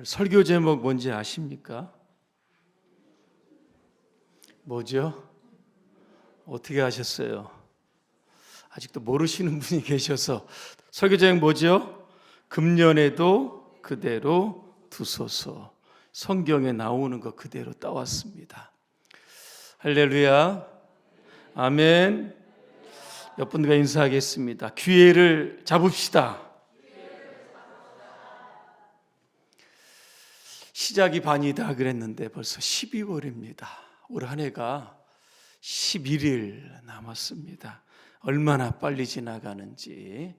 오늘 설교 제목 뭔지 아십니까? 뭐죠? 어떻게 아셨어요? 아직도 모르시는 분이 계셔서. 설교 제목 뭐죠? 금년에도 그대로 두소서. 성경에 나오는 거 그대로 따왔습니다. 할렐루야, 아멘. 옆 분들과 인사하겠습니다. 기회를 잡읍시다. 시작이 반이다 그랬는데 벌써 12월입니다. 올 한 해가 11일 남았습니다. 얼마나 빨리 지나가는지.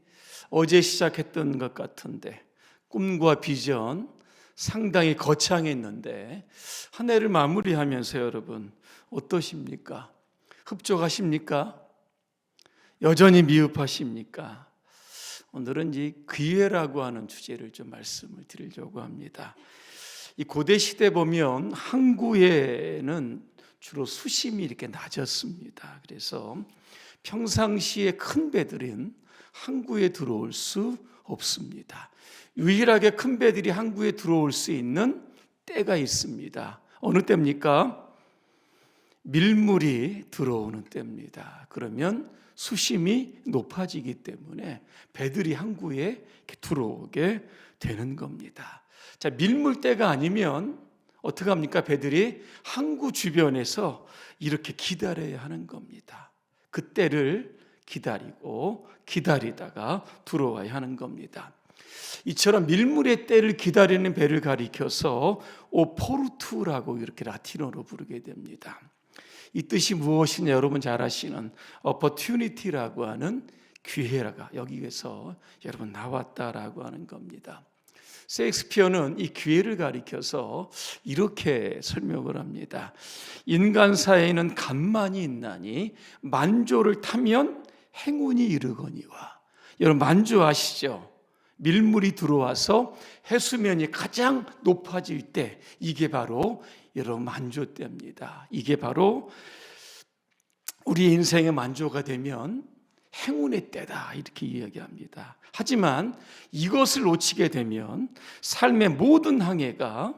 어제 시작했던 것 같은데 꿈과 비전 상당히 거창했는데 한 해를 마무리하면서 여러분 어떠십니까? 흡족하십니까? 여전히 미흡하십니까? 오늘은 이 기회라고 하는 주제를 좀 말씀을 드리려고 합니다. 이 고대 시대 보면 항구에는 주로 수심이 이렇게 낮았습니다. 그래서 평상시에 큰 배들은 항구에 들어올 수 없습니다. 유일하게 큰 배들이 항구에 들어올 수 있는 때가 있습니다. 어느 때입니까? 밀물이 들어오는 때입니다. 그러면 수심이 높아지기 때문에 배들이 항구에 들어오게 되는 겁니다. 자, 밀물때가 아니면 어떻게 합니까? 배들이 항구 주변에서 이렇게 기다려야 하는 겁니다. 그때를 기다리고 기다리다가 들어와야 하는 겁니다. 이처럼 밀물의 때를 기다리는 배를 가리켜서 오포르투라고 이렇게 라틴어로 부르게 됩니다. 이 뜻이 무엇이냐 여러분 잘 아시는 opportunity라고 하는 기회가 여기에서 여러분 나왔다라고 하는 겁니다. 셰익스피어는 이 기회를 가리켜서 이렇게 설명을 합니다. 인간 사이에는 간만이 있나니 만조를 타면 행운이 이르거니와. 여러분 만조 아시죠? 밀물이 들어와서 해수면이 가장 높아질 때 이게 바로 여러분 만조 때입니다. 이게 바로 우리 인생의 만조가 되면 행운의 때다 이렇게 이야기합니다. 하지만 이것을 놓치게 되면 삶의 모든 항해가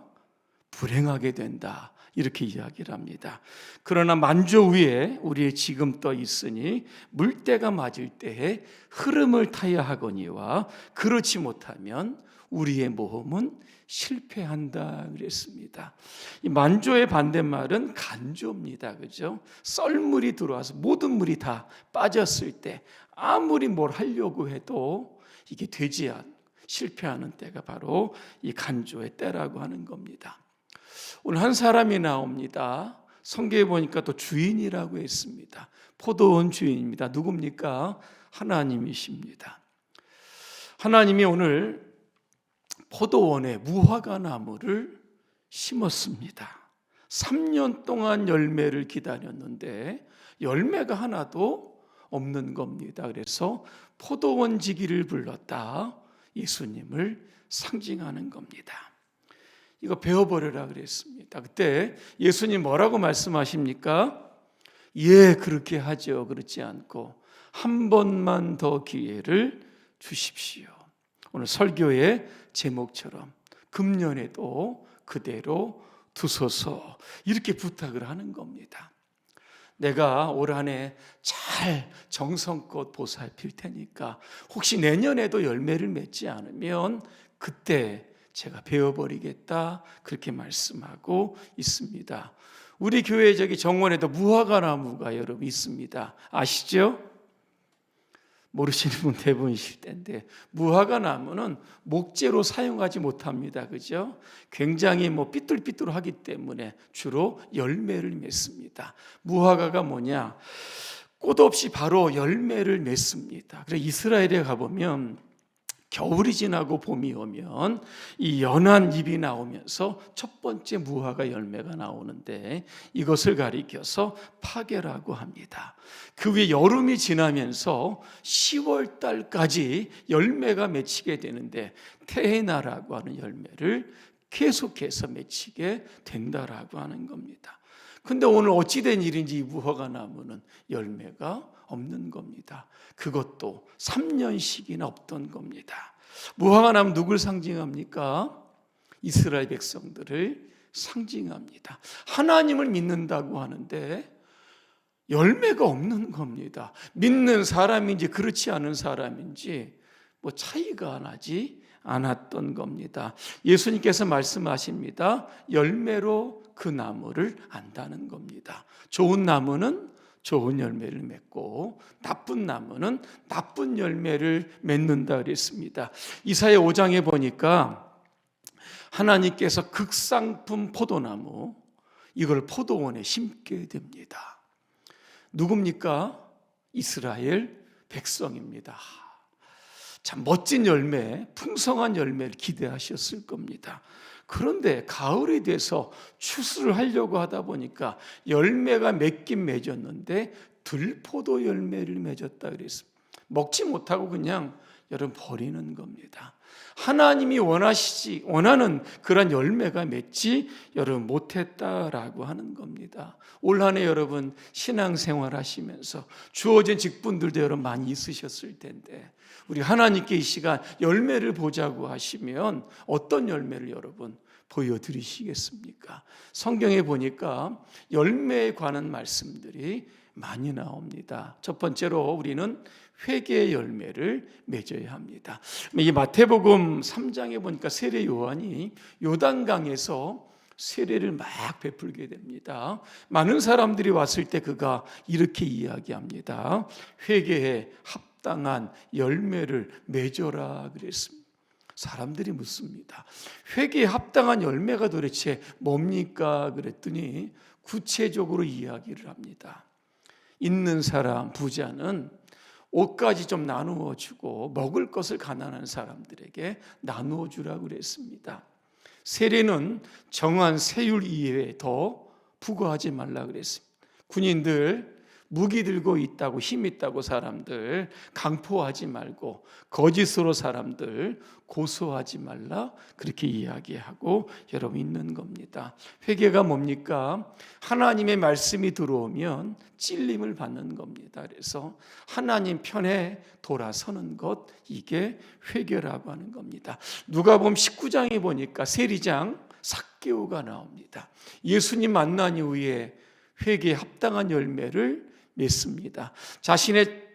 불행하게 된다 이렇게 이야기를 합니다. 그러나 만조 위에 우리의 지금 떠 있으니 물때가 맞을 때에 흐름을 타야 하거니와 그렇지 못하면 우리의 모험은 실패한다 그랬습니다. 이 만조의 반대말은 간조입니다. 그죠? 썰물이 들어와서 모든 물이 다 빠졌을 때 아무리 뭘 하려고 해도 이게 되지 않고 실패하는 때가 바로 이 간조의 때라고 하는 겁니다. 오늘 한 사람이 나옵니다. 성경에 보니까 또 주인이라고 했습니다. 포도원 주인입니다. 누굽니까? 하나님이십니다. 하나님이 오늘 포도원에 무화과 나무를 심었습니다. 3년 동안 열매를 기다렸는데 열매가 하나도 없는 겁니다. 그래서 포도원지기를 불렀다. 예수님을 상징하는 겁니다. 이거 배워버려라 그랬습니다. 그때 예수님 뭐라고 말씀하십니까? 예, 그렇게 하죠. 그렇지 않고 한 번만 더 기회를 주십시오. 오늘 설교의 제목처럼 금년에도 그대로 두소서 이렇게 부탁을 하는 겁니다. 내가 올 한 해 잘 정성껏 보살필 테니까 혹시 내년에도 열매를 맺지 않으면 그때 제가 베어버리겠다 그렇게 말씀하고 있습니다. 우리 교회 저기 정원에도 무화과 나무가 여러분 있습니다. 아시죠? 모르시는 분 대부분이실 텐데 무화과 나무는 목재로 사용하지 못합니다. 그죠? 굉장히 삐뚤삐뚤하기 때문에 주로 열매를 맺습니다. 무화과가 뭐냐? 꽃 없이 바로 열매를 맺습니다. 그래서 이스라엘에 가보면 겨울이 지나고 봄이 오면 이 연한 잎이 나오면서 첫 번째 무화과 열매가 나오는데 이것을 가리켜서 파게라고 합니다. 그 위에 여름이 지나면서 10월 달까지 열매가 맺히게 되는데 테헤나라고 하는 열매를 계속해서 맺히게 된다라고 하는 겁니다. 근데 오늘 어찌된 일인지 이 무화과 나무는 열매가 없는 겁니다. 그것도 3년씩이나 없던 겁니다. 무화과 나무 누굴 상징합니까? 이스라엘 백성들을 상징합니다. 하나님을 믿는다고 하는데 열매가 없는 겁니다. 믿는 사람인지 그렇지 않은 사람인지 차이가 나지 않았던 겁니다. 예수님께서 말씀하십니다. 열매로 그 나무를 안다는 겁니다. 좋은 나무는 좋은 열매를 맺고 나쁜 나무는 나쁜 열매를 맺는다 그랬습니다. 이사야 5장에 보니까 하나님께서 극상품 포도나무, 이걸 포도원에 심게 됩니다. 누굽니까? 이스라엘 백성입니다. 참 멋진 열매, 풍성한 열매를 기대하셨을 겁니다. 그런데 가을이 돼서 추수를 하려고 하다 보니까 열매가 맺긴 맺었는데 들포도 열매를 맺었다 그랬습니다. 먹지 못하고 그냥 여러분 버리는 겁니다. 하나님이 원하는 그런 열매가 맺지 여러분 못했다라고 하는 겁니다. 올 한 해 여러분 신앙생활 하시면서 주어진 직분들도 여러분 많이 있으셨을 텐데 우리 하나님께 이 시간 열매를 보자고 하시면 어떤 열매를 여러분 보여드리시겠습니까? 성경에 보니까 열매에 관한 말씀들이 많이 나옵니다. 첫 번째로 우리는 회개의 열매를 맺어야 합니다. 이 마태복음 3장에 보니까 세례 요한이 요단강에서 세례를 막 베풀게 됩니다. 많은 사람들이 왔을 때 그가 이렇게 이야기합니다. 회개에 합당한 열매를 맺어라 그랬습니다. 사람들이 묻습니다. 회개에 합당한 열매가 도대체 뭡니까? 그랬더니 구체적으로 이야기를 합니다. 있는 사람, 부자는 옷까지 좀 나누어 주고 먹을 것을 가난한 사람들에게 나누어 주라고 그랬습니다. 세례는 정한 세율 이외에 더 부과하지 말라 그랬습니다. 군인들 무기 들고 있다고 힘 있다고 사람들 강포하지 말고 거짓으로 사람들 고소하지 말라 그렇게 이야기하고 여러분 있는 겁니다. 회개가 뭡니까? 하나님의 말씀이 들어오면 찔림을 받는 겁니다. 그래서 하나님 편에 돌아서는 것, 이게 회개라고 하는 겁니다. 누가복음 19장에 보니까 세리장 삭개오가 나옵니다. 예수님 만난 이후에 회개에 합당한 열매를 맺습니다. 자신의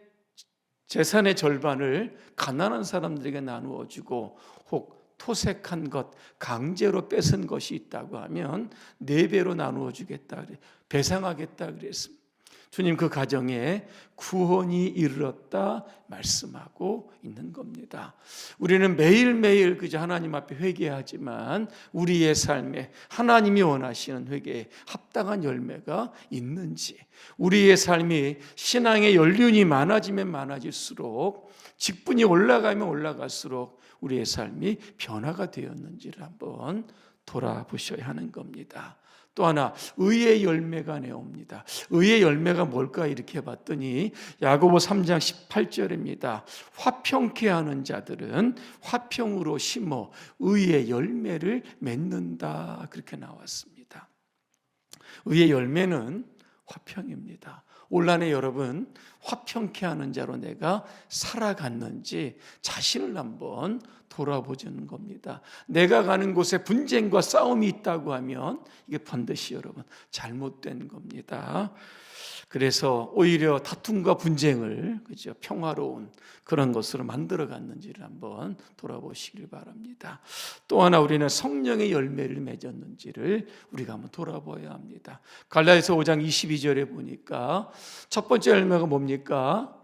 재산의 절반을 가난한 사람들에게 나누어 주고 혹 토색한 것, 강제로 뺏은 것이 있다고 하면 4배로 나누어 주겠다, 배상하겠다 그랬습니다. 주님 그 가정에 구원이 이르렀다 말씀하고 있는 겁니다. 우리는 매일매일 그저 하나님 앞에 회개하지만 우리의 삶에 하나님이 원하시는 회개에 합당한 열매가 있는지, 우리의 삶이 신앙의 연륜이 많아지면 많아질수록, 직분이 올라가면 올라갈수록 우리의 삶이 변화가 되었는지를 한번 돌아보셔야 하는 겁니다. 또 하나, 의의 열매가 내옵니다. 의의 열매가 뭘까 이렇게 봤더니 야고보 3장 18절입니다. 화평케 하는 자들은 화평으로 심어 의의 열매를 맺는다 그렇게 나왔습니다. 의의 열매는 화평입니다. 올 한 해 여러분 화평케 하는 자로 내가 살아갔는지 자신을 한번 돌아보자는 겁니다. 내가 가는 곳에 분쟁과 싸움이 있다고 하면 이게 반드시 여러분 잘못된 겁니다. 그래서 오히려 다툼과 분쟁을 그죠 평화로운 그런 것으로 만들어 갔는지를 한번 돌아보시길 바랍니다. 또 하나, 우리는 성령의 열매를 맺었는지를 우리가 한번 돌아봐야 합니다. 갈라디아서 5장 22절에 보니까 첫 번째 열매가 뭡니까?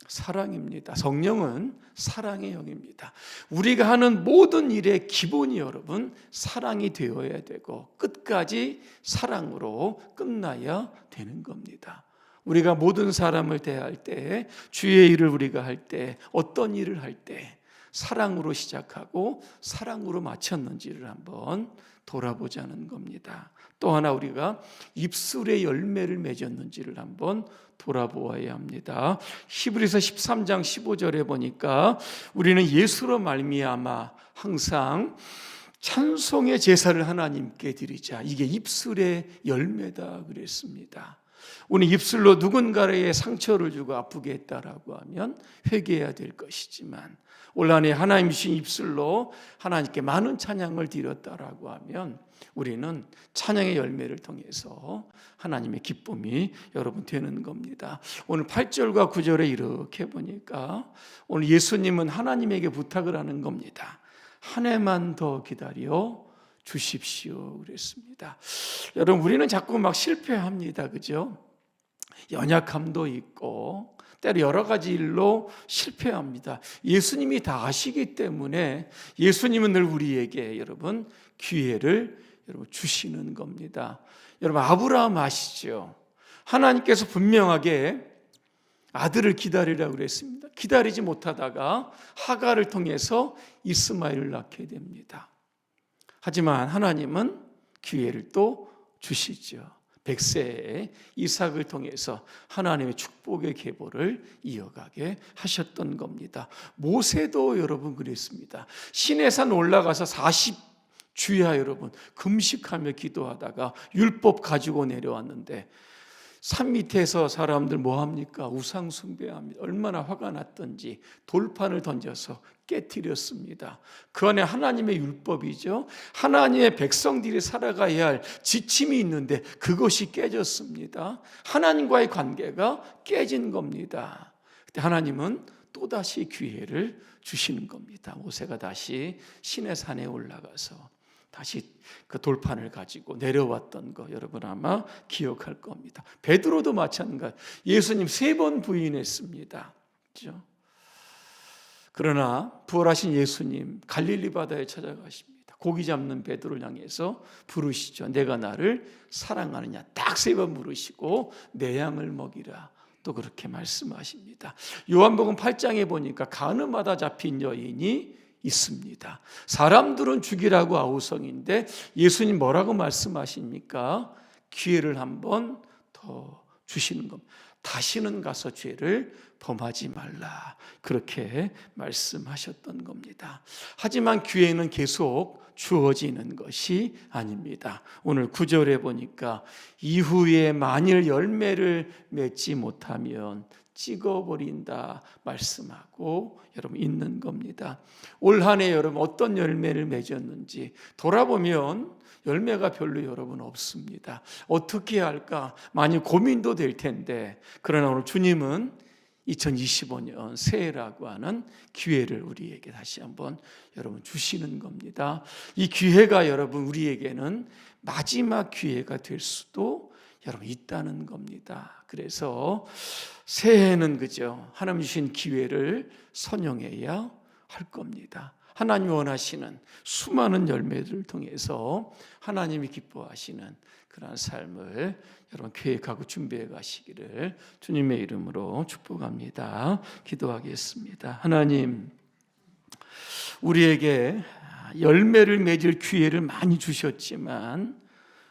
사랑입니다. 성령은 사랑의 영입니다. 우리가 하는 모든 일의 기본이 여러분 사랑이 되어야 되고 끝까지 사랑으로 끝나야 되는 겁니다. 우리가 모든 사람을 대할 때, 주의 일을 우리가 할 때, 어떤 일을 할 때 사랑으로 시작하고 사랑으로 마쳤는지를 한번 돌아보자는 겁니다. 또 하나, 우리가 입술의 열매를 맺었는지를 한번 돌아보아야 합니다. 히브리서 13장 15절에 보니까 우리는 예수로 말미암아 항상 찬송의 제사를 하나님께 드리자, 이게 입술의 열매다 그랬습니다. 우리 입술로 누군가에게 상처를 주고 아프게 했다라고 하면 회개해야 될 것이지만, 올 한해 하나님 주신 입술로 하나님께 많은 찬양을 드렸다라고 하면 우리는 찬양의 열매를 통해서 하나님의 기쁨이 여러분 되는 겁니다. 오늘 8절과 9절에 이렇게 보니까 오늘 예수님은 하나님에게 부탁을 하는 겁니다. 한 해만 더 기다려 주십시오 그랬습니다. 여러분, 우리는 자꾸 막 실패합니다. 그죠? 연약함도 있고 때로 여러 가지 일로 실패합니다. 예수님이 다 아시기 때문에 예수님은 늘 우리에게 여러분 기회를 주시는 겁니다. 여러분, 아브라함 아시죠? 하나님께서 분명하게 아들을 기다리라고 그랬습니다. 기다리지 못하다가 하갈을 통해서 이스마엘을 낳게 됩니다. 하지만 하나님은 기회를 또 주시죠. 100세에 이삭을 통해서 하나님의 축복의 계보를 이어가게 하셨던 겁니다. 모세도 여러분 그랬습니다. 시내산 올라가서 40주야 여러분 금식하며 기도하다가 율법 가지고 내려왔는데 산 밑에서 사람들 뭐합니까? 우상 숭배합니다. 얼마나 화가 났던지 돌판을 던져서 깨뜨렸습니다. 그 안에 하나님의 율법이죠. 하나님의 백성들이 살아가야 할 지침이 있는데 그것이 깨졌습니다. 하나님과의 관계가 깨진 겁니다. 그때 하나님은 또다시 기회를 주시는 겁니다. 모세가 다시 시내산에 올라가서 다시 그 돌판을 가지고 내려왔던 거 여러분 아마 기억할 겁니다. 베드로도 마찬가지. 예수님 3번 부인했습니다. 그렇죠? 그러나 부활하신 예수님 갈릴리 바다에 찾아가십니다. 고기 잡는 베드로를 향해서 부르시죠. 내가 나를 사랑하느냐 딱 3번 부르시고 내 양을 먹이라 또 그렇게 말씀하십니다. 요한복음 8장에 보니까 가늠하다 잡힌 여인이 있습니다. 사람들은 죽이라고 아우성인데 예수님 뭐라고 말씀하십니까? 기회를 한번 더 주시는 겁니다. 다시는 가서 죄를 범하지 말라 그렇게 말씀하셨던 겁니다. 하지만 기회는 계속 주어지는 것이 아닙니다. 오늘 9절에 보니까 이후에 만일 열매를 맺지 못하면 찍어버린다 말씀하고 여러분 있는 겁니다. 올 한 해 여러분 어떤 열매를 맺었는지 돌아보면 열매가 별로 여러분 없습니다. 어떻게 할까 많이 고민도 될 텐데, 그러나 오늘 주님은 2025년 새해라고 하는 기회를 우리에게 다시 한번 여러분 주시는 겁니다. 이 기회가 여러분 우리에게는 마지막 기회가 될 수도 여러분 있다는 겁니다. 그래서 새해는 그죠? 하나님 주신 기회를 선용해야 할 겁니다. 하나님 원하시는 수많은 열매들을 통해서 하나님이 기뻐하시는 그러한 삶을 여러분 계획하고 준비해 가시기를 주님의 이름으로 축복합니다. 기도하겠습니다. 하나님, 우리에게 열매를 맺을 기회를 많이 주셨지만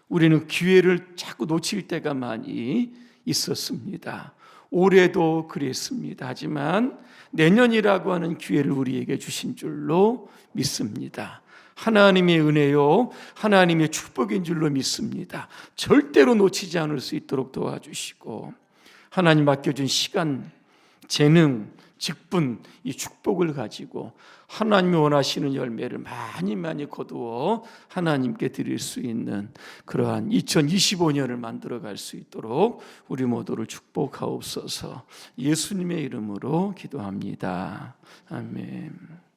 우리는 기회를 자꾸 놓칠 때가 많이 있었습니다. 올해도 그랬습니다. 하지만 내년이라고 하는 기회를 우리에게 주신 줄로 믿습니다. 하나님의 은혜요, 하나님의 축복인 줄로 믿습니다. 절대로 놓치지 않을 수 있도록 도와주시고 하나님 맡겨준 시간, 재능, 직분, 이 축복을 가지고 하나님이 원하시는 열매를 많이 거두어 하나님께 드릴 수 있는 그러한 2025년을 만들어갈 수 있도록 우리 모두를 축복하옵소서. 예수님의 이름으로 기도합니다. 아멘.